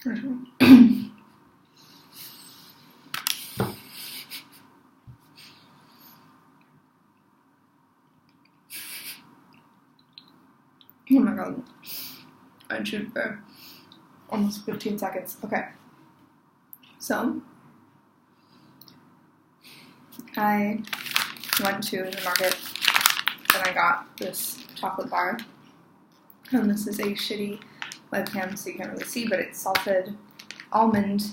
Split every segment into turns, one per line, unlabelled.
Oh my god. I chewed for almost 15 seconds. Okay. So, I went to the market and I got this chocolate bar. And this is a shitty webcam, so you can't really see, but it's salted almond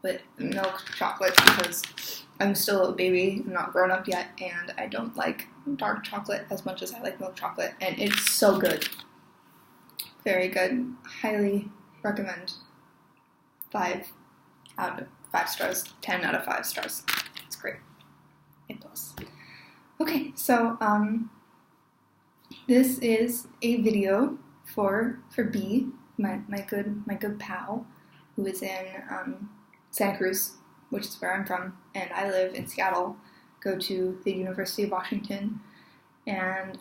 with milk chocolate because I'm still a baby, I'm not grown up yet, and I don't like dark chocolate as much as I like milk chocolate, and it's so good. Very good. Highly recommend. 5 out of 5 stars. 10 out of 5 stars. It's great. A plus. Okay, so this is a video for B, my good pal, who is in Santa Cruz, which is where I'm from, and I live in Seattle. Go to the University of Washington, and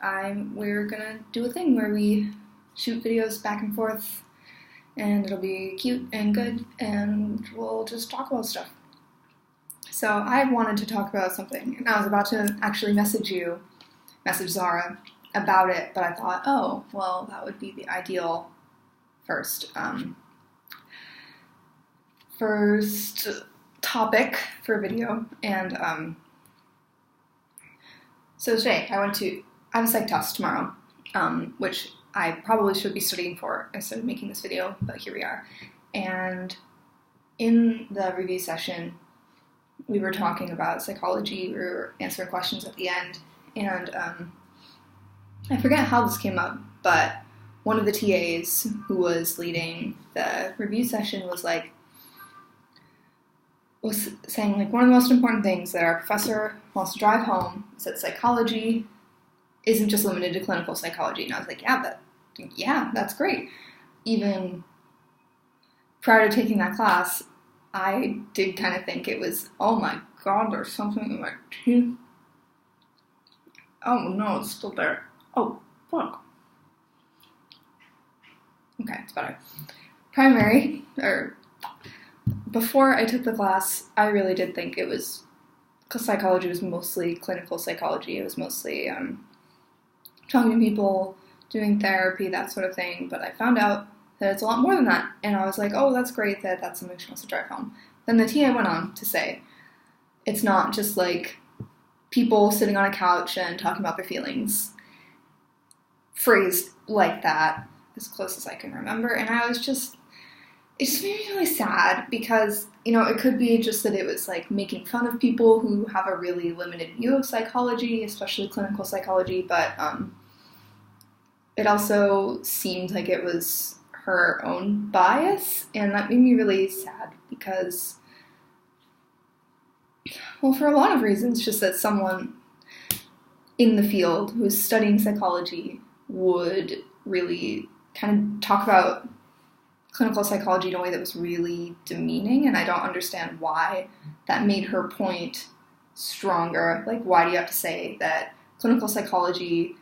we're gonna do a thing where we shoot videos back and forth, and it'll be cute and good, and we'll just talk about stuff. So I wanted to talk about something, and I was about to actually message Zara about it, but I thought, oh, well, that would be the ideal first topic for a video, and so today I have a psych test tomorrow, which I probably should be studying for instead of making this video, but here we are. And in the review session, we were talking about psychology, we were answering questions at the end, and I forget how this came up, but one of the TAs who was leading the review session was saying, like, one of the most important things that our professor wants to drive home is that psychology isn't just limited to clinical psychology. And I was like, yeah, that's great. Even prior to taking that class, I did kind of think it was, oh my god, there's something in my teeth. Oh no, it's still there. Oh, fuck. Okay, it's better. Before I took the class, I really did think it was, because psychology was mostly clinical psychology. It was mostly talking to people, doing therapy, that sort of thing, but I found out that it's a lot more than that, and I was like, oh, that's great that that's something she wants to drive home. Then the TA went on to say, it's not just like people sitting on a couch and talking about their feelings, phrased like that, as close as I can remember, and it just made me really sad, because, it could be just that it was, like, making fun of people who have a really limited view of psychology, especially clinical psychology, but, it also seemed like it was her own bias, and that made me really sad, because, well, for a lot of reasons, just that someone in the field who's studying psychology would really kind of talk about clinical psychology in a way that was really demeaning, and I don't understand why that made her point stronger. Like, why do you have to say that clinical psychology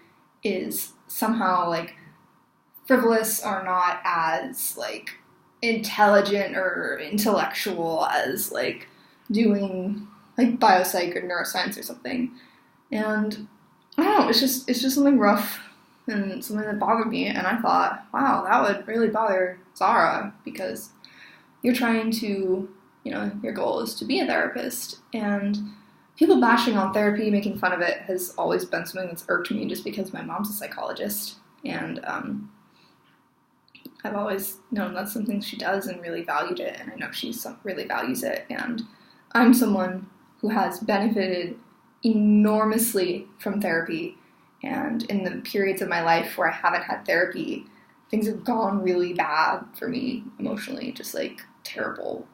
is somehow, like, frivolous or not as, like, intelligent or intellectual as, like, doing, like, biopsych or neuroscience or something? And I don't know, it's just something rough and something that bothered me, and I thought, wow, that would really bother Zara, because you're trying to, your goal is to be a therapist, and people bashing on therapy, making fun of it, has always been something that's irked me, just because my mom's a psychologist, and I've always known that's something she does and really valued it, and I know she really values it, and I'm someone who has benefited enormously from therapy, and in the periods of my life where I haven't had therapy, things have gone really bad for me emotionally, just, like, terrible,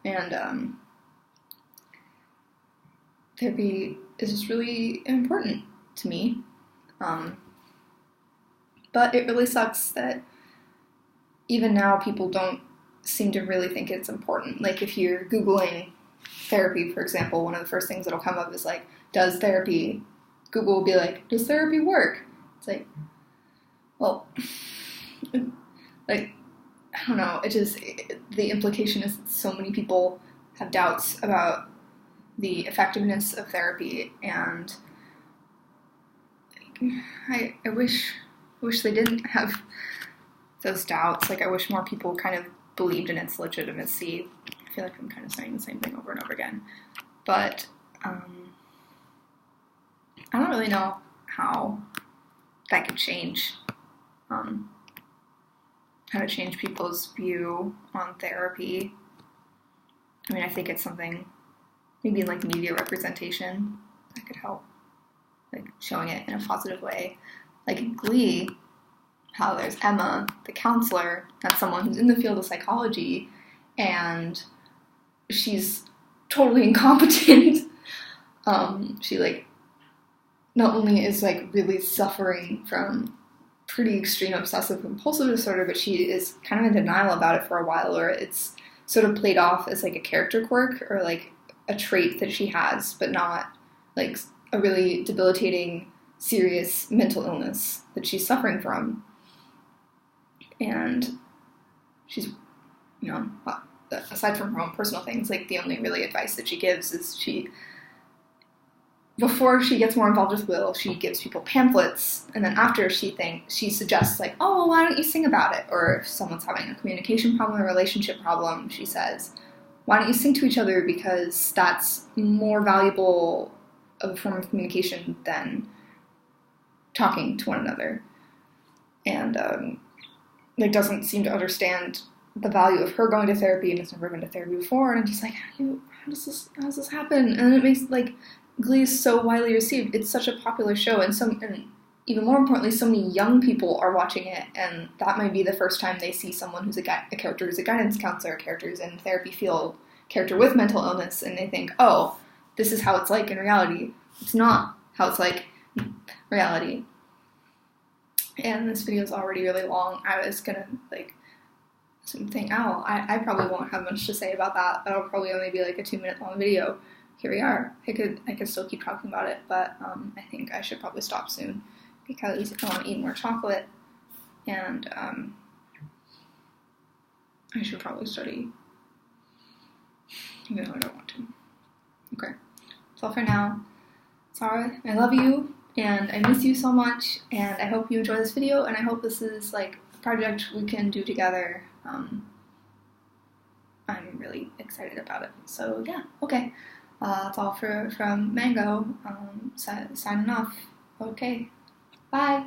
and therapy is just really important to me, but it really sucks that even now people don't seem to really think it's important. Like, if you're Googling therapy, for example, one of the first things that'll come up is, like, does therapy, Google will be like, does therapy work? It's like, well, like, I don't know, the implication is that so many people have doubts about the effectiveness of therapy, and I wish they didn't have those doubts. Like, I wish more people kind of believed in its legitimacy. I feel like I'm kind of saying the same thing over and over again. But I don't really know how that could change. How to change people's view on therapy. I mean, I think it's something, maybe like media representation, that could help. Like, showing it in a positive way. Like in Glee, how there's Emma, the counselor, that's someone who's in the field of psychology, and she's totally incompetent. She, like, not only is, like, really suffering from pretty extreme obsessive compulsive disorder, but she is kind of in denial about it for a while, or it's sort of played off as, like, a character quirk, or, like, a trait that she has, but not, like, a really debilitating, serious mental illness that she's suffering from. And she's, you know, aside from her own personal things, like, the only really advice that she gives is before she gets more involved with Will, she gives people pamphlets, and then after she suggests, like, oh, well, why don't you sing about it? Or if someone's having a communication problem, a relationship problem, she says, why don't you sing to each other, because that's more valuable of a form of communication than talking to one another. And, like, doesn't seem to understand the value of her going to therapy, and has never been to therapy before, and I'm just like, how does this happen? And it makes, like, Glee is so widely received. It's such a popular show, and even more importantly, so many young people are watching it, and that might be the first time they see someone who's a character who's a guidance counselor, a character who's in therapy field, character with mental illness, and they think, oh, this is how it's like in reality. It's not how it's like in reality. And this video is already really long. I was gonna, like, think, oh, I probably won't have much to say about that. That'll probably only be like a 2-minute long video. Here we are. I could still keep talking about it, but I think I should probably stop soon, because I want to eat more chocolate, and I should probably study, even though I don't want to. Okay, that's all for now. Sorry, I love you, and I miss you so much, and I hope you enjoy this video, and I hope this is, like, a project we can do together. I'm really excited about it. So yeah, okay. That's all from Mango. Signing off. Okay. Bye.